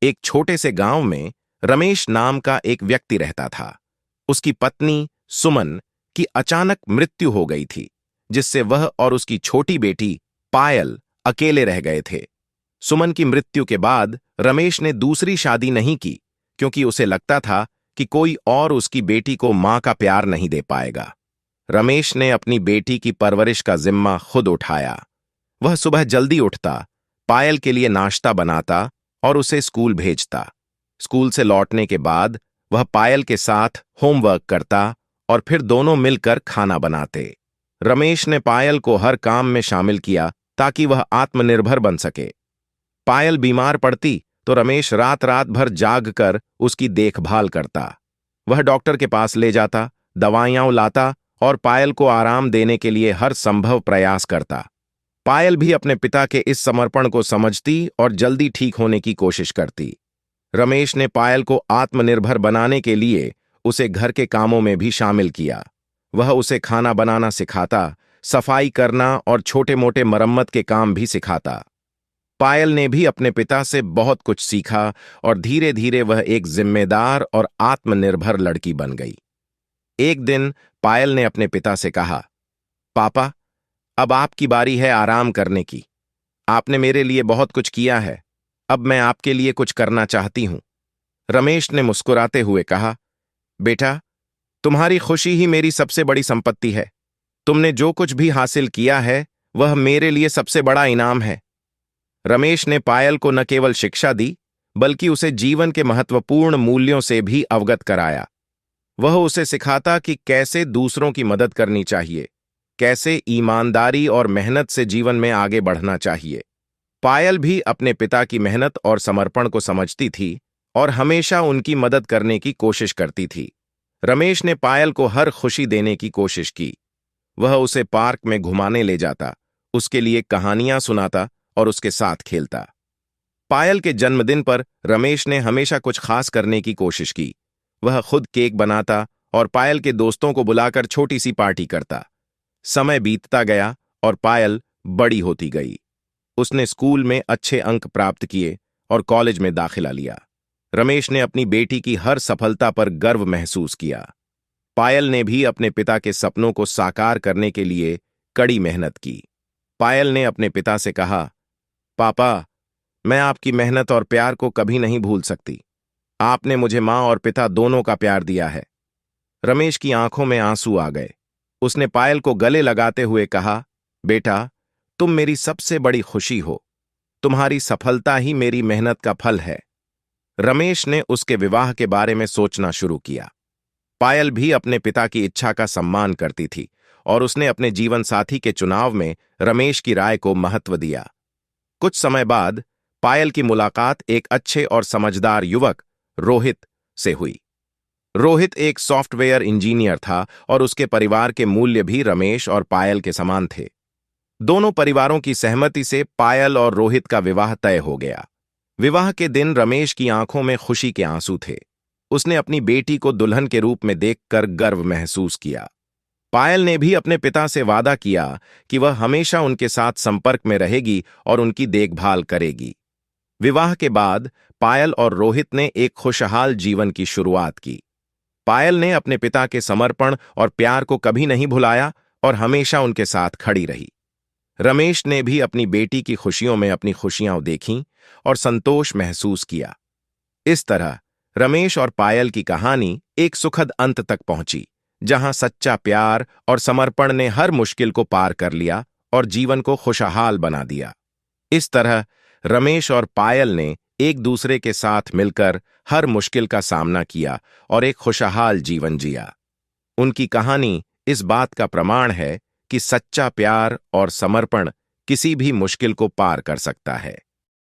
एक छोटे से गांव में रमेश नाम का एक व्यक्ति रहता था। उसकी पत्नी सुमन की अचानक मृत्यु हो गई थी, जिससे वह और उसकी छोटी बेटी पायल अकेले रह गए थे। सुमन की मृत्यु के बाद रमेश ने दूसरी शादी नहीं की, क्योंकि उसे लगता था कि कोई और उसकी बेटी को मां का प्यार नहीं दे पाएगा। रमेश ने अपनी बेटी की परवरिश का जिम्मा खुद उठाया। वह सुबह जल्दी उठता, पायल के लिए नाश्ता बनाता और उसे स्कूल भेजता। स्कूल से लौटने के बाद वह पायल के साथ होमवर्क करता और फिर दोनों मिलकर खाना बनाते। रमेश ने पायल को हर काम में शामिल किया ताकि वह आत्मनिर्भर बन सके। पायल बीमार पड़ती तो रमेश रात रात भर जाग कर उसकी देखभाल करता। वह डॉक्टर के पास ले जाता, दवाइयां लाता और पायल को आराम देने के लिए हर संभव प्रयास करता। पायल भी अपने पिता के इस समर्पण को समझती और जल्दी ठीक होने की कोशिश करती। रमेश ने पायल को आत्मनिर्भर बनाने के लिए उसे घर के कामों में भी शामिल किया। वह उसे खाना बनाना सिखाता, सफाई करना और छोटे मोटे मरम्मत के काम भी सिखाता। पायल ने भी अपने पिता से बहुत कुछ सीखा और धीरे धीरे वह एक जिम्मेदार और आत्मनिर्भर लड़की बन गई। एक दिन पायल ने अपने पिता से कहा, पापा, अब आपकी बारी है आराम करने की। आपने मेरे लिए बहुत कुछ किया है, अब मैं आपके लिए कुछ करना चाहती हूं। रमेश ने मुस्कुराते हुए कहा, बेटा, तुम्हारी खुशी ही मेरी सबसे बड़ी संपत्ति है। तुमने जो कुछ भी हासिल किया है वह मेरे लिए सबसे बड़ा इनाम है। रमेश ने पायल को न केवल शिक्षा दी, बल्कि उसे जीवन के महत्वपूर्ण मूल्यों से भी अवगत कराया। वह उसे सिखाता कि कैसे दूसरों की मदद करनी चाहिए, कैसे ईमानदारी और मेहनत से जीवन में आगे बढ़ना चाहिए। पायल भी अपने पिता की मेहनत और समर्पण को समझती थी और हमेशा उनकी मदद करने की कोशिश करती थी। रमेश ने पायल को हर खुशी देने की कोशिश की। वह उसे पार्क में घुमाने ले जाता, उसके लिए कहानियां सुनाता और उसके साथ खेलता। पायल के जन्मदिन पर रमेश ने हमेशा कुछ खास करने की कोशिश की। वह खुद केक बनाता और पायल के दोस्तों को बुलाकर छोटी सी पार्टी करता। समय बीतता गया और पायल बड़ी होती गई। उसने स्कूल में अच्छे अंक प्राप्त किए और कॉलेज में दाखिला लिया। रमेश ने अपनी बेटी की हर सफलता पर गर्व महसूस किया। पायल ने भी अपने पिता के सपनों को साकार करने के लिए कड़ी मेहनत की। पायल ने अपने पिता से कहा, पापा, मैं आपकी मेहनत और प्यार को कभी नहीं भूल सकती। आपने मुझे मां और पिता दोनों का प्यार दिया है। रमेश की आंखों में आंसू आ गए। उसने पायल को गले लगाते हुए कहा, बेटा, तुम मेरी सबसे बड़ी खुशी हो। तुम्हारी सफलता ही मेरी मेहनत का फल है। रमेश ने उसके विवाह के बारे में सोचना शुरू किया। पायल भी अपने पिता की इच्छा का सम्मान करती थी और उसने अपने जीवन साथी के चुनाव में रमेश की राय को महत्व दिया। कुछ समय बाद पायल की मुलाकात एक अच्छे और समझदार युवक रोहित से हुई। रोहित एक सॉफ्टवेयर इंजीनियर था और उसके परिवार के मूल्य भी रमेश और पायल के समान थे। दोनों परिवारों की सहमति से पायल और रोहित का विवाह तय हो गया। विवाह के दिन रमेश की आंखों में खुशी के आंसू थे। उसने अपनी बेटी को दुल्हन के रूप में देखकर गर्व महसूस किया। पायल ने भी अपने पिता से वादा किया कि वह हमेशा उनके साथ संपर्क में रहेगी और उनकी देखभाल करेगी। विवाह के बाद पायल और रोहित ने एक खुशहाल जीवन की शुरुआत की। पायल ने अपने पिता के समर्पण और प्यार को कभी नहीं भुलाया और हमेशा उनके साथ खड़ी रही। रमेश ने भी अपनी बेटी की खुशियों में अपनी खुशियां देखीं और संतोष महसूस किया। इस तरह रमेश और पायल की कहानी एक सुखद अंत तक पहुंची, जहां सच्चा प्यार और समर्पण ने हर मुश्किल को पार कर लिया और जीवन को खुशहाल बना दिया। इस तरह रमेश और पायल ने एक दूसरे के साथ मिलकर हर मुश्किल का सामना किया और एक खुशहाल जीवन जिया। उनकी कहानी इस बात का प्रमाण है कि सच्चा प्यार और समर्पण किसी भी मुश्किल को पार कर सकता है।